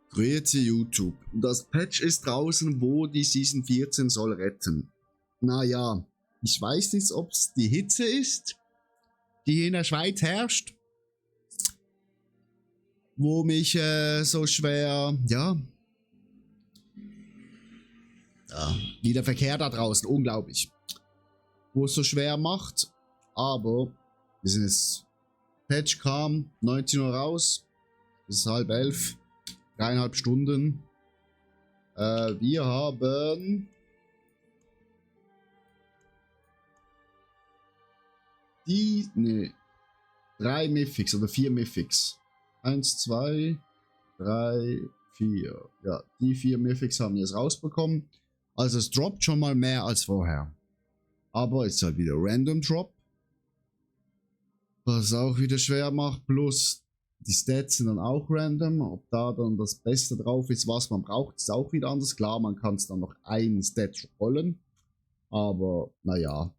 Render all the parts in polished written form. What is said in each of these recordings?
Grüezi YouTube. Das Patch ist draußen, wo die Season 14 soll retten. Naja, ich weiß nicht, ob es die Hitze ist, die in der Schweiz herrscht, wo mich so schwer, ja, wie der Verkehr da draußen, unglaublich, wo es so schwer macht, aber wir sind jetzt, Patch kam 19 Uhr raus, es ist 10:30, 3,5 Stunden. Wir haben drei Mythics oder 4 Mythics. 1, 2, 3, 4. Ja, die 4 Mythics haben wir jetzt rausbekommen. Also es droppt schon mal mehr als vorher. Aber es ist halt wieder Random Drop. Was auch wieder schwer macht. Plus die Stats sind dann auch random. Ob da dann das Beste drauf ist, was man braucht, ist auch wieder anders. Klar, man kann es dann noch einen Stat rollen. Aber naja.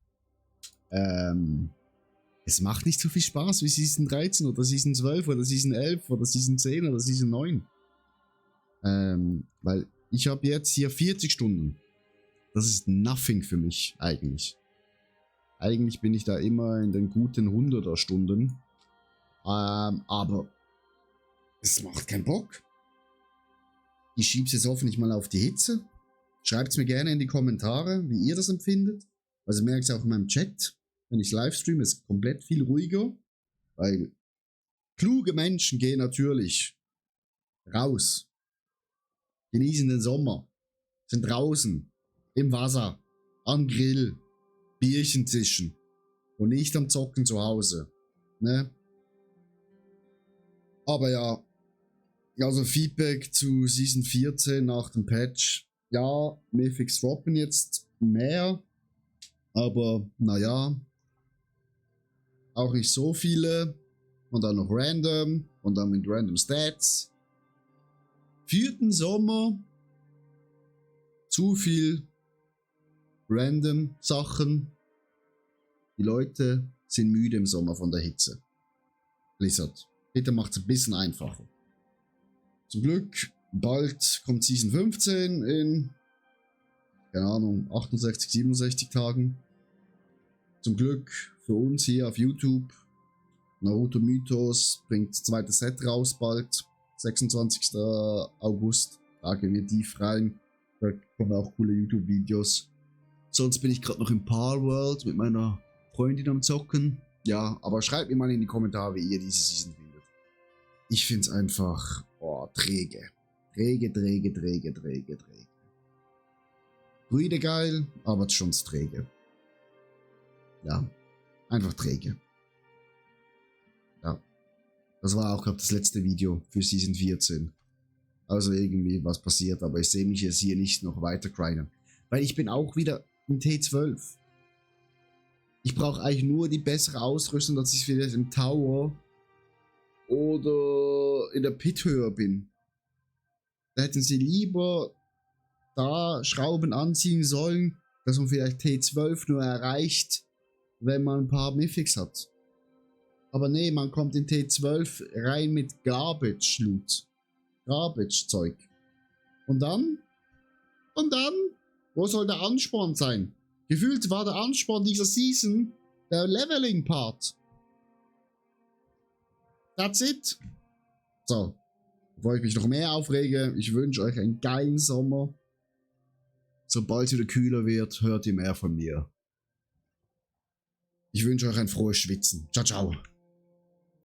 Es macht nicht so viel Spaß wie Season 13 oder Season 12 oder Season 11 oder Season 10 oder Season 9. Weil ich habe jetzt hier 40 Stunden. Das ist nothing für mich eigentlich. Eigentlich bin ich da immer in den guten 100er Stunden. Aber es macht keinen Bock. Ich schieb's jetzt hoffentlich mal auf die Hitze. Schreibt es mir gerne in die Kommentare, wie ihr das empfindet. Also merkt es auch in meinem Chat. Wenn ich livestreame, ist es komplett viel ruhiger. Weil kluge Menschen gehen natürlich raus. Genießen den Sommer. Sind draußen. Im Wasser. Am Grill. Bierchen zischen. Und nicht am Zocken zu Hause. Ne? Aber ja. Also Feedback zu Season 14 nach dem Patch. Ja, Mythics droppen jetzt mehr. Aber naja. Auch nicht so viele. Und dann noch random. Und dann mit random Stats. Für den Sommer. Zu viel random Sachen. Die Leute sind müde im Sommer von der Hitze. Blizzard, bitte macht es ein bisschen einfacher. Zum Glück, bald kommt Season 15 in, keine Ahnung, 68, 67 Tagen. Zum Glück für uns hier auf YouTube. Naruto Mythos bringt das zweite Set raus bald. 26. August. Da gehen wir tief rein. Da kommen auch coole YouTube-Videos. Sonst bin ich gerade noch im Palworld mit meiner Freundin am Zocken. Ja, aber schreibt mir mal in die Kommentare, wie ihr diese Season findet. Ich finde es einfach träge. Träge. Druide geil, aber schon träge. Ja, einfach träge. Ja, das war auch, glaube ich, das letzte Video für Season 14. Also irgendwie was passiert, aber ich sehe mich jetzt hier nicht noch weiter grinden. Weil ich bin auch wieder in T12. Ich brauche eigentlich nur die bessere Ausrüstung, dass ich vielleicht im Tower oder in der Pit höher bin. Da hätten sie lieber da Schrauben anziehen sollen, dass man vielleicht T12 nur erreicht, wenn man ein paar Mythics hat. Aber nee, man kommt in T12 rein mit Garbage-Loot. Garbage-Zeug. Und dann? Wo soll der Ansporn sein? Gefühlt war der Ansporn dieser Season der Leveling-Part. That's it. So, bevor ich mich noch mehr aufrege, ich wünsche euch einen geilen Sommer. Sobald es wieder kühler wird, hört ihr mehr von mir. Ich wünsche euch ein frohes Schwitzen. Ciao, ciao.